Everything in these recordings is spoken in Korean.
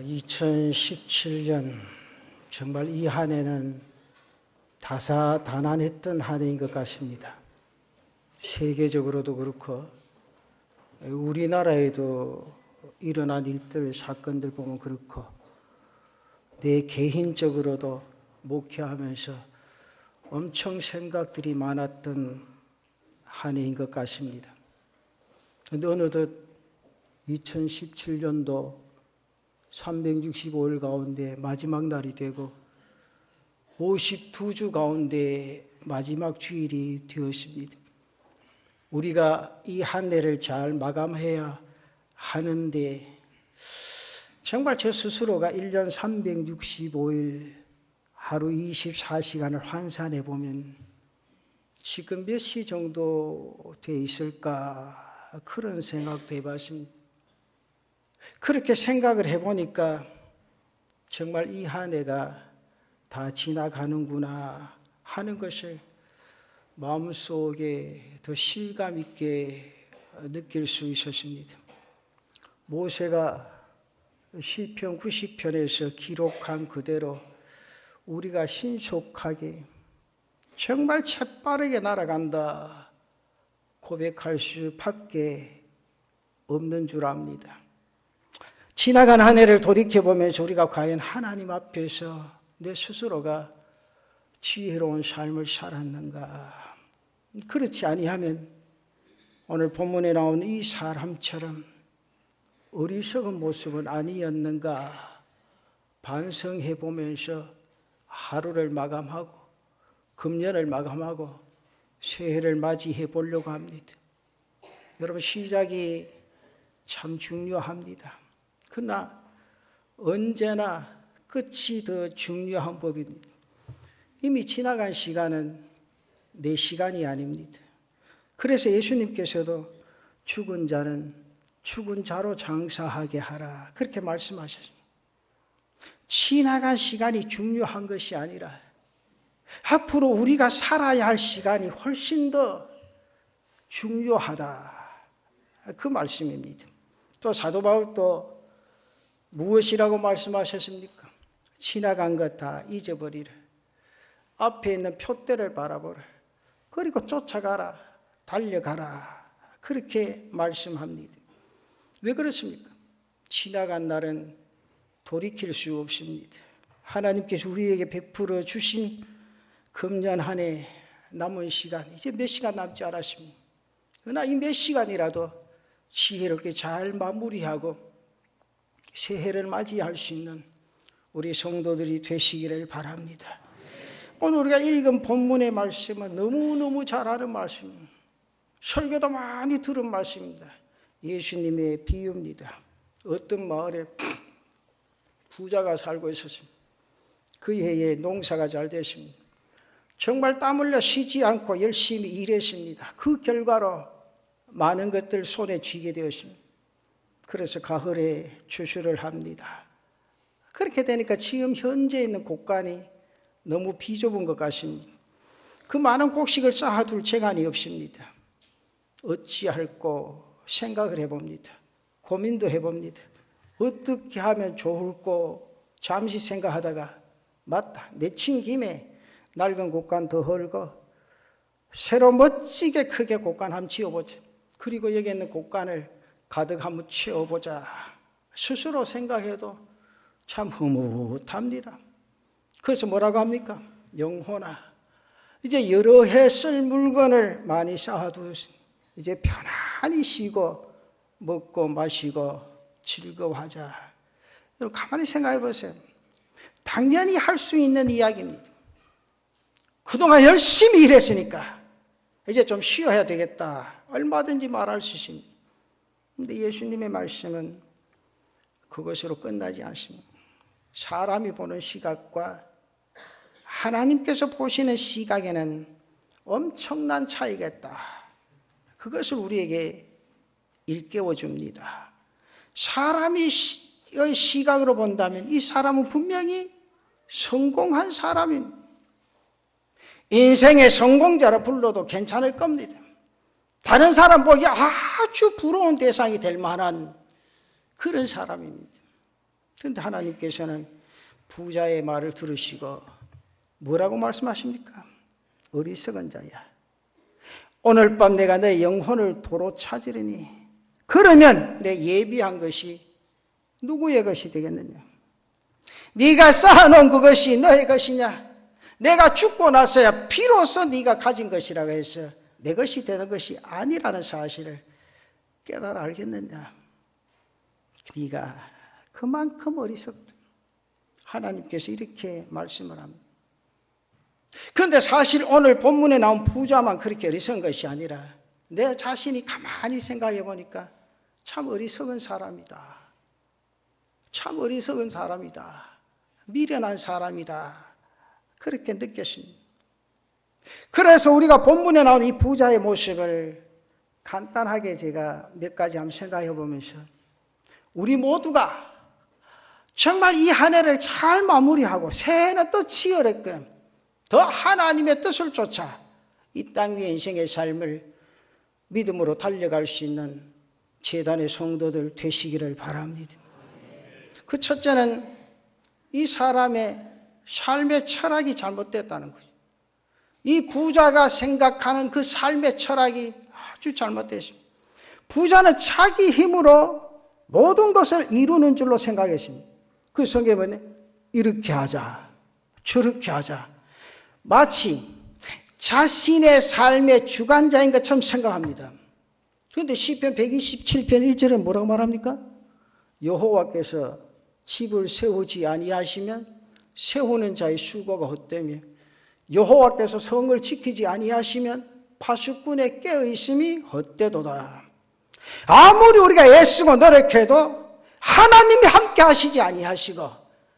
2017년 정말 이 한 해는 다사다난했던 한 해인 것 같습니다. 세계적으로도 그렇고 우리나라에도 일어난 일들, 사건들 보면 그렇고 내 개인적으로도 목회하면서 엄청 생각들이 많았던 한 해인 것 같습니다. 그런데 어느덧 2017년도 365일 가운데 마지막 날이 되고 52주 가운데 마지막 주일이 되었습니다. 우리가 이 한 해를 잘 마감해야 하는데 정말 저 스스로가 1년 365일 하루 24시간을 환산해 보면 지금 몇 시 정도 돼 있을까 그런 생각도 해봤습니다. 그렇게 생각을 해보니까 정말 이 한 해가 다 지나가는구나 하는 것을 마음속에 더 실감 있게 느낄 수 있었습니다. 모세가 시편 90편에서 기록한 그대로 우리가 신속하게 정말 재빠르게 날아간다 고백할 수밖에 없는 줄 압니다. 지나간 한 해를 돌이켜보면서 우리가 과연 하나님 앞에서 내 스스로가 지혜로운 삶을 살았는가? 그렇지 아니하면 오늘 본문에 나오는 이 사람처럼 어리석은 모습은 아니었는가 반성해 보면서 하루를 마감하고 금년을 마감하고 새해를 맞이해 보려고 합니다. 여러분 시작이 참 중요합니다. 그러나 언제나 끝이 더 중요한 법입니다. 이미 지나간 시간은 내 시간이 아닙니다. 그래서 예수님께서도 죽은 자는 죽은 자로 장사하게 하라 그렇게 말씀하셨습니다. 지나간 시간이 중요한 것이 아니라 앞으로 우리가 살아야 할 시간이 훨씬 더 중요하다 그 말씀입니다. 또 사도 바울도 무엇이라고 말씀하셨습니까? 지나간 것 다 잊어버리라. 앞에 있는 표대를 바라보라. 그리고 쫓아가라. 달려가라. 그렇게 말씀합니다. 왜 그렇습니까? 지나간 날은 돌이킬 수 없습니다. 하나님께서 우리에게 베풀어 주신 금년 한 해 남은 시간 이제 몇 시간 남지 않았습니다. 그러나 이 몇 시간이라도 지혜롭게 잘 마무리하고 새해를 맞이할 수 있는 우리 성도들이 되시기를 바랍니다. 오늘 우리가 읽은 본문의 말씀은 너무너무 잘 아는 말씀입니다. 설교도 많이 들은 말씀입니다. 예수님의 비유입니다. 어떤 마을에 부자가 살고 있었습니다. 그 해에 농사가 잘 됐습니다. 정말 땀 흘려 쉬지 않고 열심히 일했습니다. 그 결과로 많은 것들 손에 쥐게 되었습니다. 그래서 가을에 추수를 합니다. 그렇게 되니까 지금 현재 있는 곡간이 너무 비좁은 것 같습니다. 그 많은 곡식을 쌓아둘 재간이 없습니다. 어찌할꼬 생각을 해봅니다. 고민도 해봅니다. 어떻게 하면 좋을꼬 잠시 생각하다가 맞다 내친 김에 낡은 곡간 더 헐고 새로 멋지게 크게 곡간 한번 지어보자. 그리고 여기 있는 곡간을 가득 한번 채워보자. 스스로 생각해도 참 흐뭇합니다. 그래서 뭐라고 합니까? 영혼아 이제 여러 해 쓸 물건을 많이 쌓아두었으니 이제 편안히 쉬고 먹고 마시고 즐거워하자. 여러분 가만히 생각해 보세요. 당연히 할 수 있는 이야기입니다. 그동안 열심히 일했으니까 이제 좀 쉬어야 되겠다. 얼마든지 말할 수 있습니다. 그런데 예수님의 말씀은 그것으로 끝나지 않습니다. 사람이 보는 시각과 하나님께서 보시는 시각에는 엄청난 차이가 있다. 그것을 우리에게 일깨워 줍니다. 사람의 시각으로 본다면 이 사람은 분명히 성공한 사람입니다. 인생의 성공자로 불러도 괜찮을 겁니다. 다른 사람 보기 아주 부러운 대상이 될 만한 그런 사람입니다. 그런데 하나님께서는 부자의 말을 들으시고 뭐라고 말씀하십니까? 어리석은 자야, 오늘 밤 내가 내 영혼을 도로 찾으리니 그러면 내 예비한 것이 누구의 것이 되겠느냐? 네가 쌓아놓은 그것이 너의 것이냐? 내가 죽고 나서야 비로소 네가 가진 것이라고 해서 내 것이 되는 것이 아니라는 사실을 깨달아 알겠느냐? 네가 그만큼 어리석다. 하나님께서 이렇게 말씀을 합니다. 그런데 사실 오늘 본문에 나온 부자만 그렇게 어리석은 것이 아니라 내 자신이 가만히 생각해 보니까 참 어리석은 사람이다. 참 어리석은 사람이다. 미련한 사람이다. 그렇게 느꼈습니다. 그래서 우리가 본문에 나온 이 부자의 모습을 간단하게 제가 몇 가지 한번 생각해 보면서 우리 모두가 정말 이 한 해를 잘 마무리하고 새해는 또 치열했건 더 하나님의 뜻을 쫓아 이 땅 위의 인생의 삶을 믿음으로 달려갈 수 있는 제단의 성도들 되시기를 바랍니다. 그 첫째는 이 사람의 삶의 철학이 잘못됐다는 거죠. 이 부자가 생각하는 그 삶의 철학이 아주 잘못됐습니다. 부자는 자기 힘으로 모든 것을 이루는 줄로 생각했습니다. 그 성경에 보면 이렇게 하자, 저렇게 하자. 마치 자신의 삶의 주관자인 것처럼 생각합니다. 그런데 시편 127편 1절에 뭐라고 말합니까? 여호와께서 집을 세우지 아니하시면 세우는 자의 수고가 헛되며 여호와께서 성을 지키지 아니하시면 파수꾼의 깨어있음이 헛되도다. 아무리 우리가 애쓰고 노력해도 하나님이 함께 하시지 아니하시고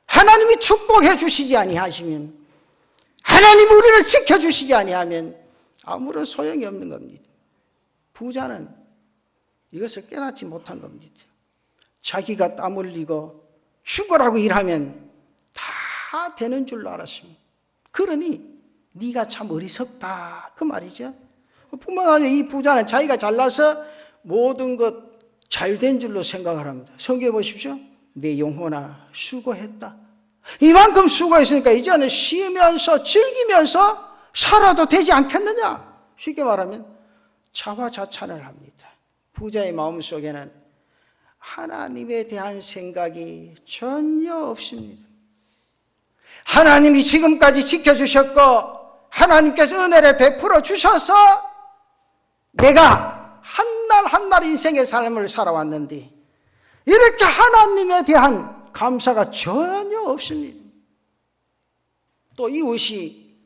하나님이 축복해 주시지 아니하시면 하나님이 우리를 지켜주시지 아니하면 아무런 소용이 없는 겁니다. 부자는 이것을 깨닫지 못한 겁니다. 자기가 땀 흘리고 죽으라고 일하면 다 되는 줄로 알았습니다. 그러니 네가 참 어리석다 그 말이죠. 뿐만 아니라 이 부자는 자기가 잘나서 모든 것 잘된 줄로 생각을 합니다. 성경에 보십시오. 내 영혼아 수고했다. 이만큼 수고했으니까 이제는 쉬면서 즐기면서 살아도 되지 않겠느냐. 쉽게 말하면 자화자찬을 합니다. 부자의 마음속에는 하나님에 대한 생각이 전혀 없습니다. 하나님이 지금까지 지켜주셨고 하나님께서 은혜를 베풀어 주셔서 내가 한 날 한 날 인생의 삶을 살아왔는데 이렇게 하나님에 대한 감사가 전혀 없습니다. 또 이웃이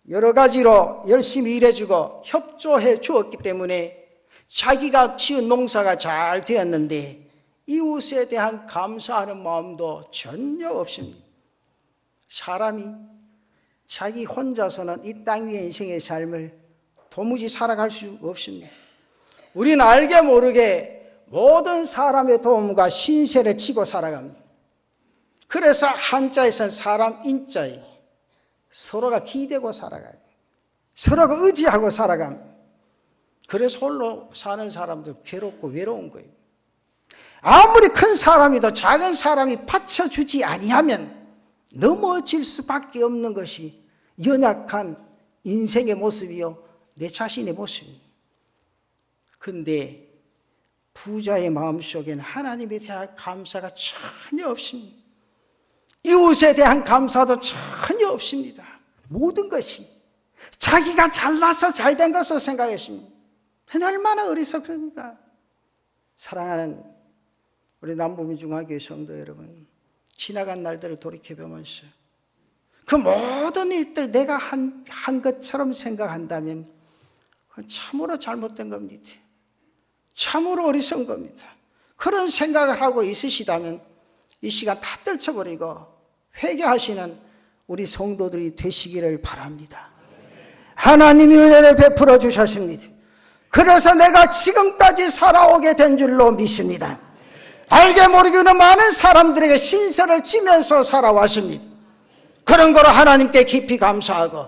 여러 가지로 열심히 일해주고 협조해 주었기 때문에 자기가 지은 농사가 잘 되었는데 이웃에 대한 감사하는 마음도 전혀 없습니다. 사람이 자기 혼자서는 이 땅 위의 인생의 삶을 도무지 살아갈 수 없습니다. 우리는 알게 모르게 모든 사람의 도움과 신세를 치고 살아갑니다. 그래서 한자에서는 사람 인자에 서로가 기대고 살아가요. 서로가 의지하고 살아갑니다. 그래서 홀로 사는 사람들 괴롭고 외로운 거예요. 아무리 큰 사람이도 작은 사람이 받쳐주지 아니하면 넘어질 수밖에 없는 것이 연약한 인생의 모습이요 내 자신의 모습입니다. 그런데 부자의 마음속에는 하나님에 대한 감사가 전혀 없습니다. 이웃에 대한 감사도 전혀 없습니다. 모든 것이 자기가 잘나서 잘된 것으로 생각했습니다. 얼마나 어리석습니까? 사랑하는 우리 남부민중학교의 성도 여러분, 지나간 날들을 돌이켜보면서 그 모든 일들 내가 한 것처럼 생각한다면 그건 참으로 잘못된 겁니다. 참으로 어리석은 겁니다. 그런 생각을 하고 있으시다면 이 시간 다 떨쳐버리고 회개하시는 우리 성도들이 되시기를 바랍니다. 하나님이 은혜를 베풀어 주셨습니다. 그래서 내가 지금까지 살아오게 된 줄로 믿습니다. 알게 모르게는 많은 사람들에게 신세를 지면서 살아왔습니다. 그런 거로 하나님께 깊이 감사하고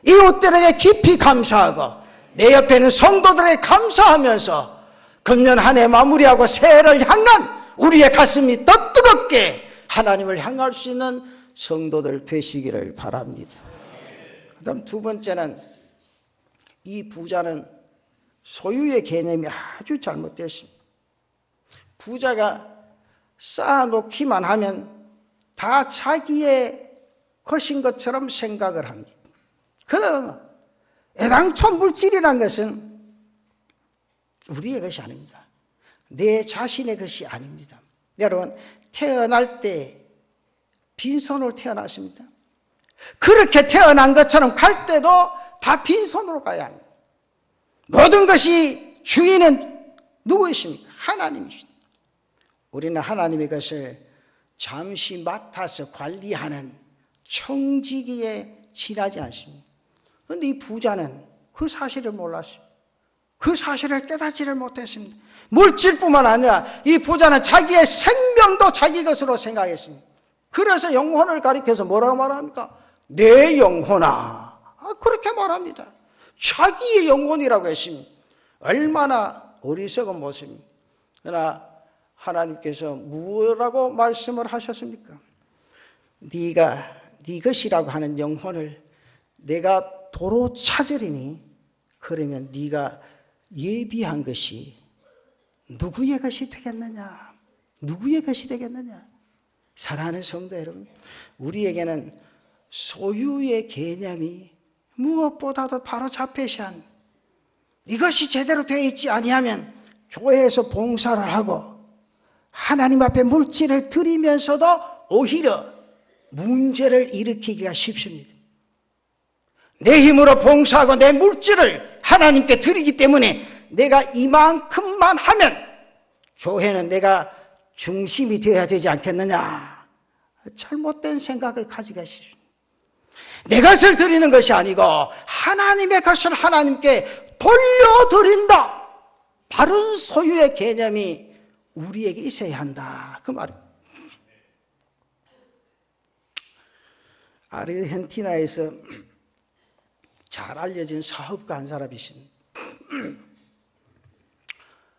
이웃들에게 깊이 감사하고 내 옆에 있는 성도들에게 감사하면서 금년 한 해 마무리하고 새해를 향한 우리의 가슴이 더 뜨겁게 하나님을 향할 수 있는 성도들 되시기를 바랍니다. 그다음 두 번째는, 이 부자는 소유의 개념이 아주 잘못됐습니다. 부자가 쌓아놓기만 하면 다 자기의 것인 것처럼 생각을 합니다. 그러나 애당초 물질이란 것은 우리의 것이 아닙니다. 내 자신의 것이 아닙니다. 여러분, 태어날 때 빈손으로 태어났습니다. 그렇게 태어난 것처럼 갈 때도 다 빈손으로 가야 합니다. 모든 것이 주인은 누구이십니까? 하나님이십니다. 우리는 하나님의 것을 잠시 맡아서 관리하는 청지기에 지나지 않습니다. 그런데 이 부자는 그 사실을 몰랐어요. 그 사실을 깨닫지를 못했습니다. 물질뿐만 아니라 이 부자는 자기의 생명도 자기 것으로 생각했습니다. 그래서 영혼을 가리켜서 뭐라고 말합니까? 내 영혼아, 그렇게 말합니다. 자기의 영혼이라고 했습니다. 얼마나 어리석은 모습입니다. 그러나 하나님께서 뭐라고 말씀을 하셨습니까? 네가 네 것이라고 하는 영혼을 내가 도로 찾으리니, 그러면 네가 예비한 것이 누구의 것이 되겠느냐? 누구의 것이 되겠느냐? 사랑하는 성도 여러분, 우리에게는 소유의 개념이 무엇보다도 바로 잡혀야 합니다. 이것이 제대로 되어 있지 아니하면 교회에서 봉사를 하고 하나님 앞에 물질을 드리면서도 오히려 문제를 일으키기가 쉽습니다. 내 힘으로 봉사하고 내 물질을 하나님께 드리기 때문에 내가 이만큼만 하면 교회는 내가 중심이 되어야 되지 않겠느냐, 잘못된 생각을 가지고 계십니다. 내 것을 드리는 것이 아니고 하나님의 것을 하나님께 돌려드린다, 바른 소유의 개념이 우리에게 있어야 한다, 그 말입니다. 아르헨티나에서 잘 알려진 사업가 한 사람이 있습니다.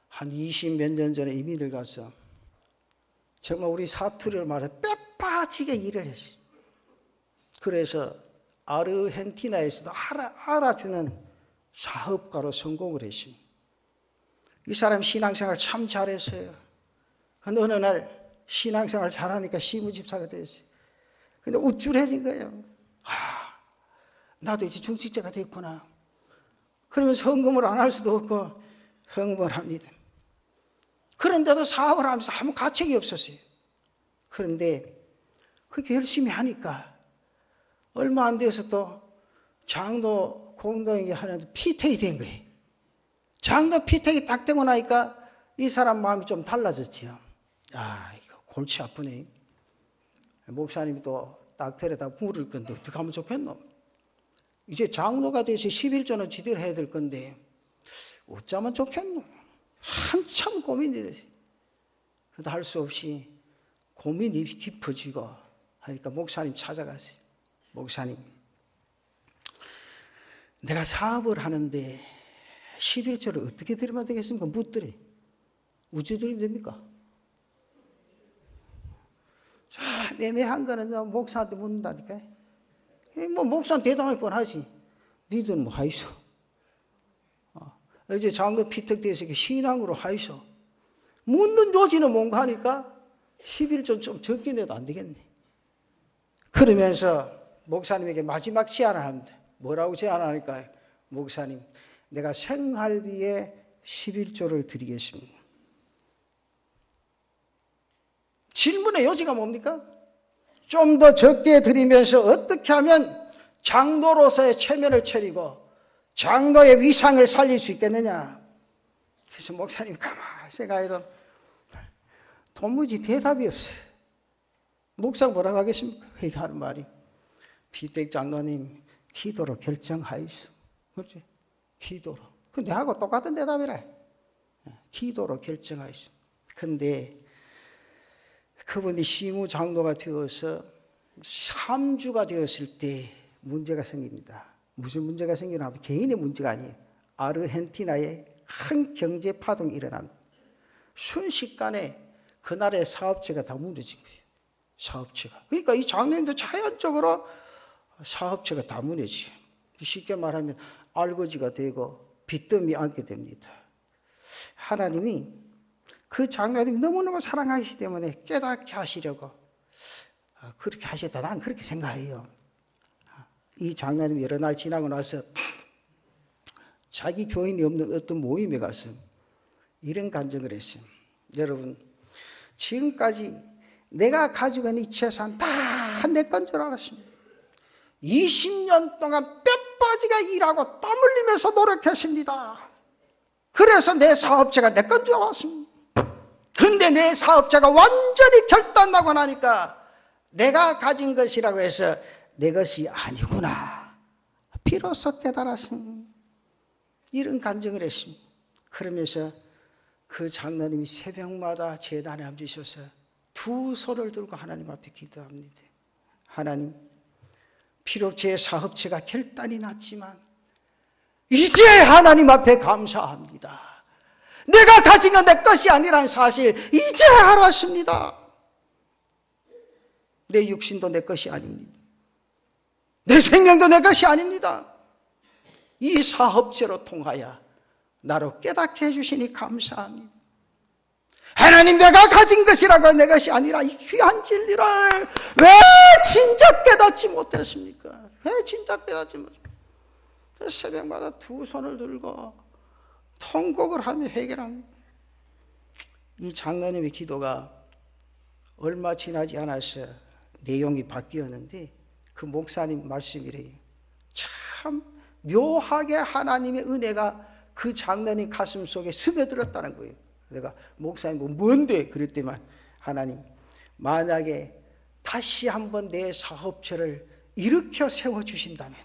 한 20몇 년 전에 이민을 가서 정말 우리 사투리를 말해 빼빠지게 일을 했어요. 그래서 아르헨티나에서도 알아주는 사업가로 성공을 했습니다. 이 사람 신앙생활 참 잘했어요. 근데 어느 날 신앙생활 잘하니까 시무집사가 됐어요. 근데 우쭐해진 거예요. 나도 이제 중직자가 됐구나. 그러면서 헌금을 안 할 수도 없고 헌금을 합니다. 그런데도 사업을 하면서 아무 가책이 없었어요. 그런데 그렇게 열심히 하니까 얼마 안 되어서 또 장로 공동회의 하는데 피택이 된 거예요. 장로 피택이 딱 되고 나니까 이 사람 마음이 좀 달라졌지요. 이거 골치 아프네. 목사님이 또 딱 데려다 물을 건데 어떻게 하면 좋겠노? 이제 장로가 돼서 11조는 지대로 해야 될 건데 어쩌면 좋겠노? 한참 고민이 됐어요. 그래도 할 수 없이 고민이 깊어지고 하니까 목사님 찾아갔어요. 목사님, 내가 사업을 하는데 11조를 어떻게 드리면 되겠습니까? 묻더래. 어찌 드리면 됩니까? 참 애매한 거는 목사한테 묻는다니까. 뭐 목사한테 대답할 뻔하지. 니들은 뭐 하이소? 이제 장로 피택돼서 신앙으로 하이소. 묻는 조지는 뭔가 하니까 11조 좀 적긴 해도 안 되겠네. 그러면서 목사님에게 마지막 제안을 합니다. 뭐라고 제안하니까, 목사님, 내가 생활비에 11조를 드리겠습니다. 질문의 요지가 뭡니까? 좀 더 적게 드리면서 어떻게 하면 장로로서의 체면을 차리고 장로의 위상을 살릴 수 있겠느냐. 그래서 목사님 가만히 생각해도 도무지 대답이 없어요. 목사가 뭐라고 하겠습니까? 회개하는 말이, 피택 장로님 기도로 결정하이소. 그렇지? 기도로. 근데 하고 똑같은 대답이라. 기도로 결정하이소. 근데 그분이 시무 장로가 되어서 3주가 되었을 때 문제가 생깁니다. 무슨 문제가 생기나 하면 개인의 문제가 아니에요. 아르헨티나에 큰 경제 파동이 일어납니다. 순식간에 그날의 사업체가 다 무너진 거예요. 사업체가. 그러니까 이 장로님도 자연적으로 사업체가 다 무너지. 쉽게 말하면 알거지가 되고 빚더미 안게 됩니다. 하나님이 그 장로님 너무너무 사랑하시기 때문에 깨닫게 하시려고 그렇게 하셨다. 난 그렇게 생각해요. 이 장로님 여러 날 지나고 나서 자기 교인이 없는 어떤 모임에 가서 이런 간증을 했어요. 여러분, 지금까지 내가 가지고 있는 이 재산 다 내 건 줄 알았습니다. 20년 동안 뼈빠지게 일하고 땀 흘리면서 노력했습니다. 그래서 내 사업체가 내 건 줄 알았습니다. 근데 내 사업체가 완전히 결단나고 나니까 내가 가진 것이라고 해서 내 것이 아니구나. 비로소 깨달았습니다. 이런 간증을 했습니다. 그러면서 그 장로님이 새벽마다 제단에 앉으셔서 두 손을 들고 하나님 앞에 기도합니다. 하나님, 비록 제 사업체가 결단이 났지만 이제 하나님 앞에 감사합니다. 내가 가진 건 내 것이 아니라는 사실 이제 알았습니다. 내 육신도 내 것이 아닙니다. 내 생명도 내 것이 아닙니다. 이 사업체로 통하여 나로 깨닫게 해주시니 감사합니다. 하나님, 내가 가진 것이라고 내 것이 아니라 이 귀한 진리를 왜 진짜 깨닫지 못했습니까? 왜 진짜 깨닫지 못했습니까? 새벽마다 두 손을 들고 통곡을 하며 회개합니다. 이 장로님의 기도가 얼마 지나지 않아서 내용이 바뀌었는데 그 목사님 말씀이래요. 참 묘하게 하나님의 은혜가 그 장로님 가슴 속에 스며들었다는 거예요. 내가 목사님 뭔데? 그랬더니만 하나님, 만약에 다시 한번 내 사업체를 일으켜 세워주신다면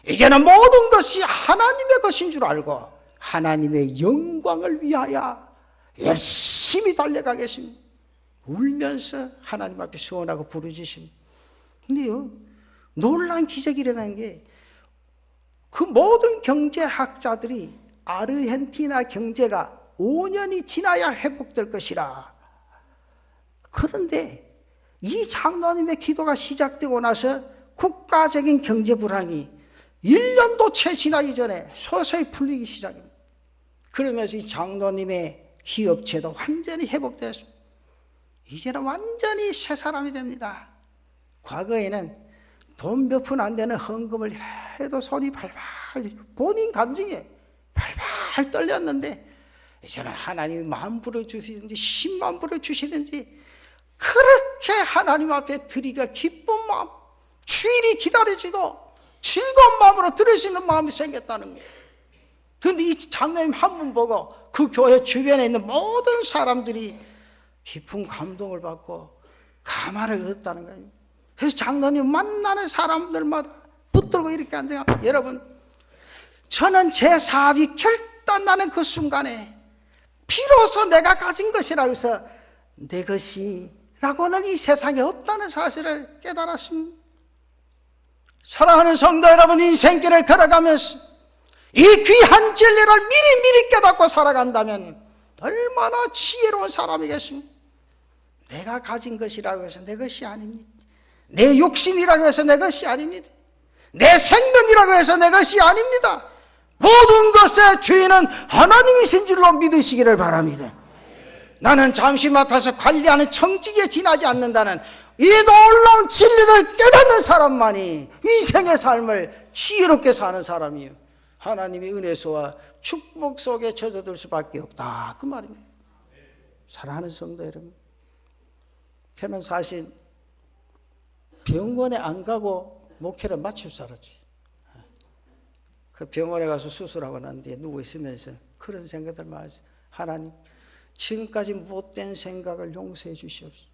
이제는 모든 것이 하나님의 것인 줄 알고 하나님의 영광을 위하여 열심히 달려가겠습니다. 울면서 하나님 앞에 소원하고 부르짖습니다. 근데요, 놀라운 기적이 일어난 게 그 모든 경제학자들이 아르헨티나 경제가 5년이 지나야 회복될 것이라. 그런데 이 장로님의 기도가 시작되고 나서 국가적인 경제 불황이 1년도 채 지나기 전에 서서히 풀리기 시작합니다. 그러면서 이 장로님의 기업체도 완전히 회복되었습니다. 이제는 완전히 새 사람이 됩니다. 과거에는 돈 몇 푼 안 되는 헌금을 해도 손이 발발, 본인 감정에 발발 떨렸는데 이제는 하나님이 10,000불을 주시든지 10만 불을 주시든지 그렇게 하나님 앞에 드리기가 기쁜 마음, 주일이 기다려지고 즐거운 마음으로 드릴 수 있는 마음이 생겼다는 거예요. 그런데 이 장로님 한 분 보고 그 교회 주변에 있는 모든 사람들이 깊은 감동을 받고 감화를 얻었다는 거예요. 그래서 장로님 만나는 사람들마다 붙들고 이렇게 앉아요. 여러분, 저는 제 사업이 결단나는 그 순간에 비로소 내가 가진 것이라고 해서 내 것이라고는 이 세상에 없다는 사실을 깨달았습니다. 사랑하는 성도 여러분, 인생길을 걸어가면서 이 귀한 진리를 미리 깨닫고 살아간다면 얼마나 지혜로운 사람이겠습니까? 내가 가진 것이라고 해서 내 것이 아닙니다. 내 욕심이라고 해서 내 것이 아닙니다. 내 생명이라고 해서 내 것이 아닙니다. 모든 것의 주인은 하나님이신 줄로 믿으시기를 바랍니다. 나는 잠시 맡아서 관리하는 청직에 지나지 않는다는 이 놀라운 진리를 깨닫는 사람만이 인생의 삶을 지혜롭게 사는 사람이에요. 하나님의 은혜소와 축복 속에 젖어들 수밖에 없다, 그 말입니다. 사랑하는 성도 여러분, 저는 사실 병원에 안 가고 목회를 마칠 줄 알았지. 그 병원에 가서 수술하고 난 뒤에 누워 있으면서 그런 생각들 많이 했어요. 하나님, 지금까지 못된 생각을 용서해 주시옵소서.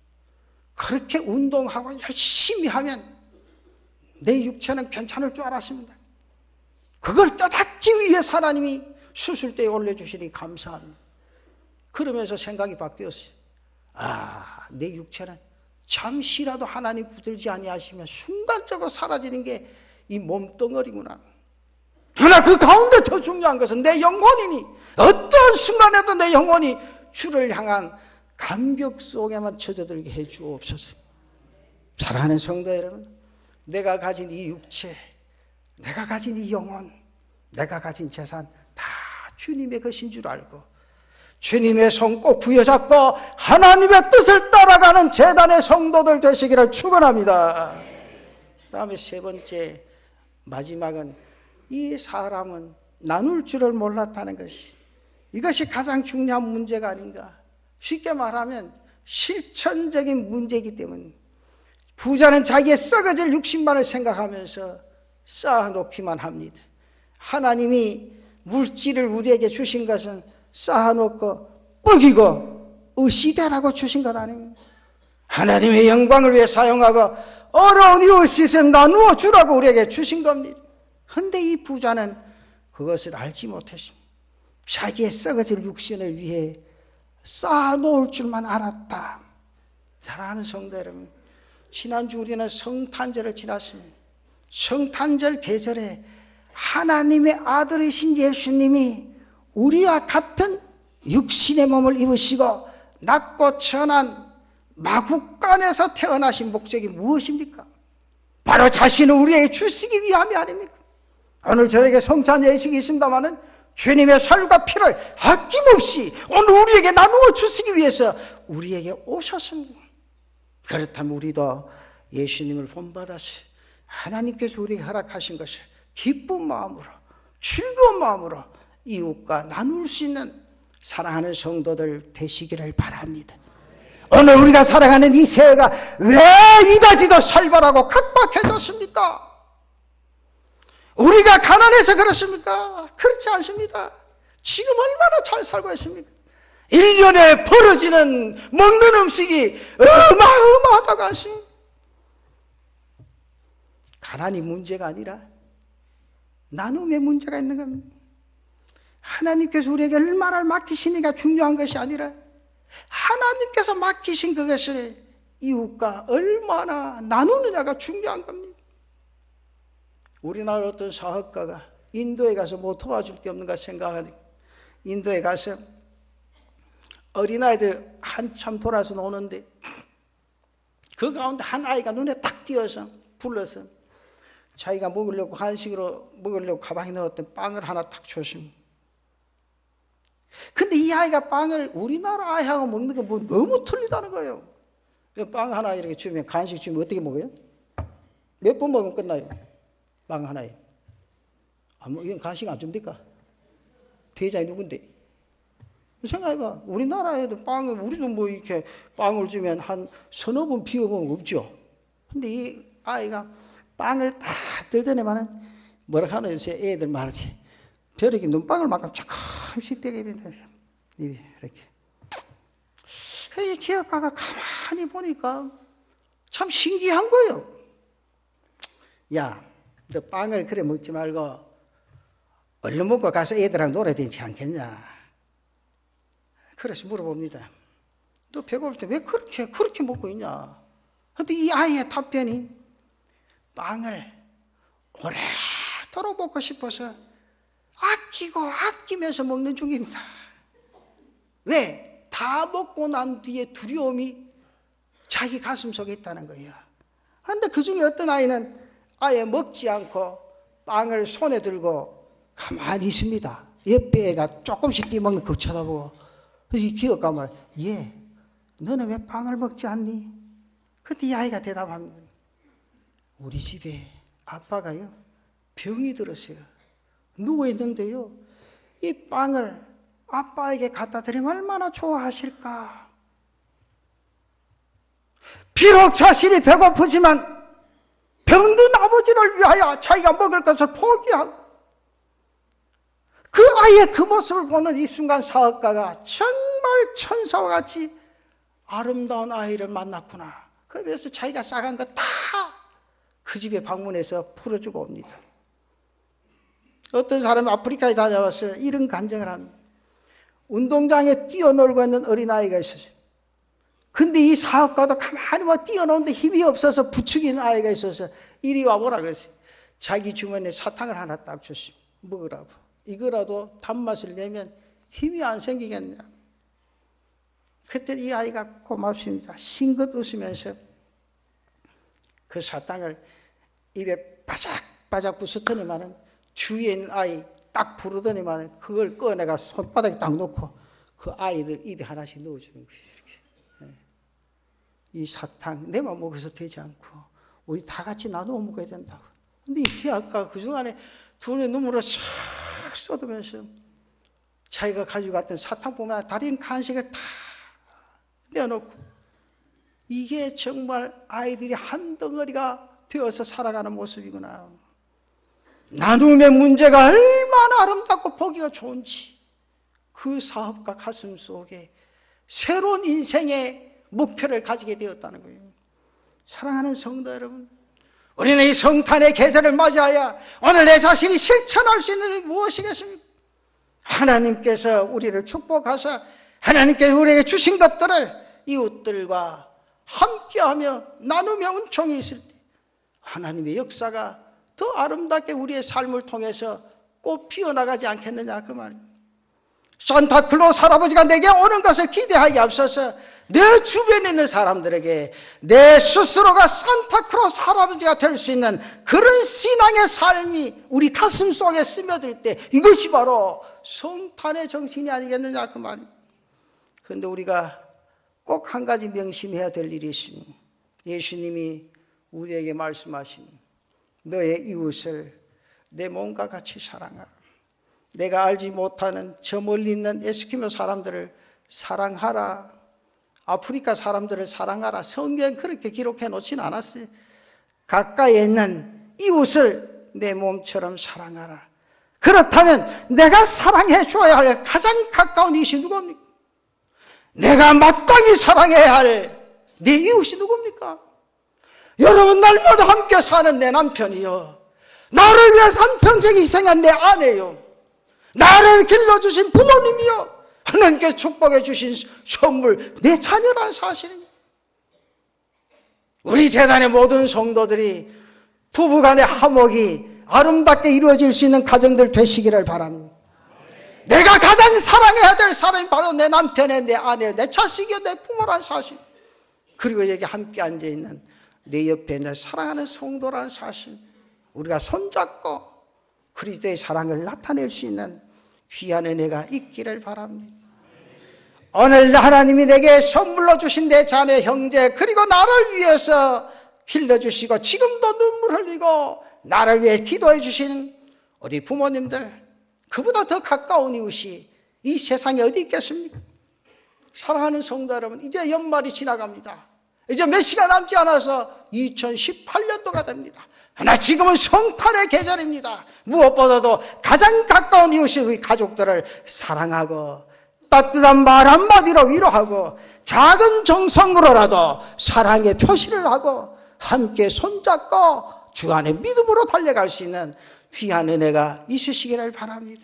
그렇게 운동하고 열심히 하면 내 육체는 괜찮을 줄 알았습니다. 그걸 깨닫기 위해서 하나님이 수술대에 올려주시니 감사합니다. 그러면서 생각이 바뀌었어요. 아, 내 육체는 잠시라도 하나님 붙들지 아니하시면 순간적으로 사라지는 게 이 몸뚱어리구나. 그러나 그 가운데 더 중요한 것은 내 영혼이니 어떤 순간에도 내 영혼이 주를 향한 감격 속에만 젖어들게 해 주옵소서. 사랑하는 성도 여러분, 내가 가진 이 육체, 내가 가진 이 영혼, 내가 가진 재산 다 주님의 것인 줄 알고 주님의 손 꼭 부여잡고 하나님의 뜻을 따라가는 제단의 성도들 되시기를 축원합니다. 그다음에 세 번째, 마지막은 이 사람은 나눌 줄을 몰랐다는 것이, 이것이 가장 중요한 문제가 아닌가. 쉽게 말하면 실천적인 문제이기 때문에 부자는 자기의 썩어질 육신만을 생각하면서 쌓아놓기만 합니다. 하나님이 물질을 우리에게 주신 것은 쌓아놓고 먹이고 의시되라고 주신 것 아닙니까? 하나님의 영광을 위해 사용하고 어려운 이웃을 나누어 주라고 우리에게 주신 겁니다. 그런데 이 부자는 그것을 알지 못했습니다. 자기의 썩어질 육신을 위해 쌓아놓을 줄만 알았다. 사랑하는 성도 여러분, 지난주 우리는 성탄절을 지났습니다. 성탄절 계절에 하나님의 아들이신 예수님이 우리와 같은 육신의 몸을 입으시고 낮고 천한 마국간에서 태어나신 목적이 무엇입니까? 바로 자신을 우리에게 주시기 위함이 아닙니까? 오늘 저에게 성찬 예식이 있습니다마는 주님의 살과 피를 아낌없이 오늘 우리에게 나누어 주시기 위해서 우리에게 오셨습니다. 그렇다면 우리도 예수님을 본받아서 하나님께서 우리에게 허락하신 것을 기쁜 마음으로, 즐거운 마음으로 이웃과 나눌 수 있는 사랑하는 성도들 되시기를 바랍니다. 오늘 우리가 살아가는 이 새해가 왜 이다지도 살벌하고 각박해졌습니까? 우리가 가난해서 그렇습니까? 그렇지 않습니다. 지금 얼마나 잘 살고 있습니까? 1년에 벌어지는 먹는 음식이 어마어마하다고 하십니다. 가난이 문제가 아니라 나눔의 문제가 있는 겁니다. 하나님께서 우리에게 얼마나 맡기시니까 중요한 것이 아니라 하나님께서 맡기신 그것을 이웃과 얼마나 나누느냐가 중요한 겁니다. 우리나라 어떤 사업가가 인도에 가서 뭐 도와줄 게 없는가 생각하니 인도에 가서 어린아이들 한참 돌아서 노는데 그 가운데 한 아이가 눈에 탁 띄어서 불러서 자기가 먹으려고 간식으로 먹으려고 가방에 넣었던 빵을 하나 탁 줬습니다. 근데 이 아이가 빵을 우리나라 아이하고 먹는 거 뭐 너무 틀리다는 거예요. 빵 하나 이렇게 주면, 간식 주면 어떻게 먹어요? 몇 번 먹으면 끝나요? 빵 하나에. 이건 간식 안 줍니까? 대장이 누군데? 생각해봐. 우리나라에도 빵을, 우리도 뭐 이렇게 빵을 주면 한 서너 번 비워보면 없죠. 근데 이 아이가 빵을 딱 들더니만은 뭐라 하나 요새 애들 말하지. 벼룩이 눈빵을 만큼 조금씩 떼게 된다. 이렇게. 이 기업가가 가만히 보니까 참 신기한 거예요. 야, 너 빵을 그래 먹지 말고 얼른 먹고 가서 애들하고 놀아야 되지 않겠냐. 그래서 물어봅니다. 너 배고플 때 왜 그렇게 먹고 있냐. 근데 이 아이의 답변이 빵을 오래도록 먹고 싶어서 아끼고 아끼면서 먹는 중입니다. 왜? 다 먹고 난 뒤에 두려움이 자기 가슴 속에 있다는 거예요. 그런데 그 중에 어떤 아이는 아예 먹지 않고 빵을 손에 들고 가만히 있습니다. 옆에 애가 조금씩 띄먹는 거 쳐다보고. 그래서 이 기업가 말해, 얘, 너는 왜 빵을 먹지 않니? 그때 이 아이가 대답합니다. 우리 집에 아빠가요, 병이 들었어요. 누워있는데요, 이 빵을 아빠에게 갖다 드리면 얼마나 좋아하실까? 비록 자신이 배고프지만 병든 아버지를 위하여 자기가 먹을 것을 포기하고, 그 아이의 그 모습을 보는 이 순간 사업가가 정말 천사와 같이 아름다운 아이를 만났구나. 그래서 자기가 싸간 거 다 그 집에 방문해서 풀어주고 옵니다. 어떤 사람이 아프리카에 다녀와서 이런 간증을 합니다. 운동장에 뛰어놀고 있는 어린아이가 있었어요. 근데 이 사업가도 가만히 뛰어노는데 힘이 없어서 부추기는 아이가 있어서 이리 와보라 그랬어요. 자기 주머니에 사탕을 하나 딱 줬어요. 먹으라고. 이거라도 단맛을 내면 힘이 안 생기겠냐. 그때 이 아이가 고맙습니다. 싱긋 웃으면서 그 사탕을 입에 바삭바삭 부수더니만은 주위에 있는 아이 딱 부르더니만은 그걸 꺼내가 손바닥에 딱 놓고 그 아이들 입에 하나씩 넣어주는 거예요. 이렇게. 이 사탕 내만 먹어서 되지 않고 우리 다 같이 나눠 먹어야 된다고. 근데 이 귀할까 그중간에 두 눈에 눈물을 싹 쏟으면서 자기가 가지고 갔던 사탕 보면 다른 간식을 다 내어놓고, 이게 정말 아이들이 한 덩어리가 되어서 살아가는 모습이구나. 나눔의 문제가 얼마나 아름답고 보기가 좋은지 그 사업가 가슴 속에 새로운 인생의 목표를 가지게 되었다는 거예요. 사랑하는 성도 여러분, 우리는 이 성탄의 계절을 맞이하여 오늘 내 자신이 실천할 수 있는 일이 무엇이겠습니까? 하나님께서 우리를 축복하사 하나님께서 우리에게 주신 것들을 이웃들과 함께하며 나누며 은총이 있을 때 하나님의 역사가 더 아름답게 우리의 삶을 통해서 꽃 피어나가지 않겠느냐, 그 말입니다. 산타클로스 할아버지가 내게 오는 것을 기대하기 앞서서 내 주변에 있는 사람들에게 내 스스로가 산타클로스 할아버지가 될 수 있는 그런 신앙의 삶이 우리 가슴 속에 스며들 때 이것이 바로 성탄의 정신이 아니겠느냐, 그 말입니다. 그런데 우리가 꼭 한 가지 명심해야 될 일이 있습니다. 예수님이 우리에게 말씀하신 너의 이웃을 내 몸과 같이 사랑하라. 내가 알지 못하는 저 멀리 있는 에스키모 사람들을 사랑하라. 아프리카 사람들을 사랑하라. 성경 그렇게 기록해 놓진 않았어요. 가까이 있는 이웃을 내 몸처럼 사랑하라. 그렇다면 내가 사랑해 줘야 할 가장 가까운 이웃이 누굽니까? 내가 마땅히 사랑해야 할 내 이웃이 누굽니까? 여러분, 날마다 함께 사는 내 남편이요, 나를 위해서 한평생 희생한 내 아내요, 나를 길러주신 부모님이요, 하나님께서 축복해 주신 선물 내 자녀라는 사실입니다. 우리 재단의 모든 성도들이 부부간의 화목이 아름답게 이루어질 수 있는 가정들 되시기를 바랍니다. 내가 가장 사랑해야 될 사람이 바로 내 남편의, 내 아내요, 내 자식이요, 내 부모라는 사실, 그리고 여기 함께 앉아있는 내 옆에 내 사랑하는 성도라는 사실, 우리가 손잡고 그리스도의 사랑을 나타낼 수 있는 귀한 은혜가 있기를 바랍니다. 오늘 하나님이 내게 선물로 주신 내 자녀, 형제, 그리고 나를 위해서 길러주시고 지금도 눈물 흘리고 나를 위해 기도해 주시는 우리 부모님들, 그보다 더 가까운 이웃이 이 세상에 어디 있겠습니까? 사랑하는 성도 여러분, 이제 연말이 지나갑니다. 이제 몇 시간 남지 않아서 2018년도가 됩니다. 그러나 지금은 성탄의 계절입니다. 무엇보다도 가장 가까운 이웃인 우리 가족들을 사랑하고 따뜻한 말 한마디로 위로하고 작은 정성으로라도 사랑의 표시를 하고 함께 손잡고 주 안에 믿음으로 달려갈 수 있는 귀한 은혜가 있으시기를 바랍니다.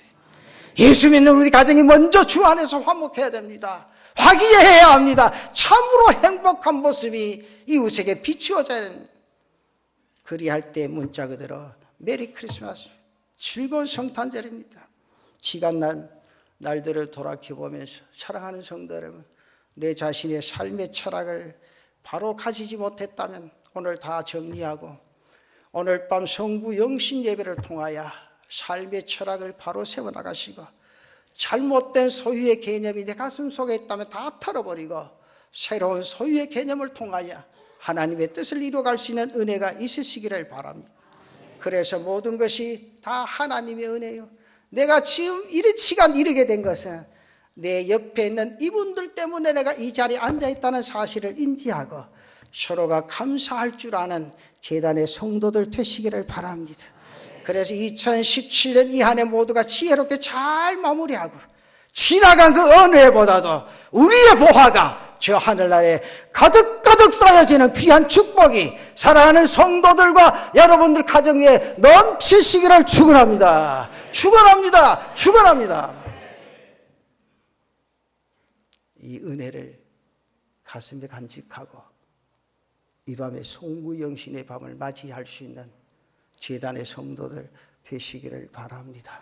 예수 믿는 우리 가정이 먼저 주 안에서 화목해야 됩니다. 화기애애해야 합니다. 참으로 행복한 모습이 이웃에게 비추어져야 됩니다. 그리할 때 문자 그대로 메리 크리스마스, 즐거운 성탄절입니다. 지난 날들을 돌아보면서 사랑하는 성도 여러분, 내 자신의 삶의 철학을 바로 가지지 못했다면 오늘 다 정리하고 오늘 밤 성부 영신 예배를 통하여 삶의 철학을 바로 세워나가시고 잘못된 소유의 개념이 내 가슴 속에 있다면 다 털어버리고 새로운 소유의 개념을 통하여 하나님의 뜻을 이루어갈 수 있는 은혜가 있으시기를 바랍니다. 그래서 모든 것이 다 하나님의 은혜요, 내가 지금 이런 시간 이르게 된 것은 내 옆에 있는 이분들 때문에 내가 이 자리에 앉아있다는 사실을 인지하고 서로가 감사할 줄 아는 재단의 성도들 되시기를 바랍니다. 그래서 2017년 이 한 해 모두가 지혜롭게 잘 마무리하고 지나간 그 어느 해보다도 우리의 보화가 저 하늘나라에 가득가득 쌓여지는 귀한 축복이 사랑하는 성도들과 여러분들 가정 위에 넘치시기를 축원합니다. 축원합니다. 축원합니다. 이 은혜를 가슴에 간직하고 이 밤에 성부영신의 밤을 맞이할 수 있는 재단의 성도들 되시기를 바랍니다.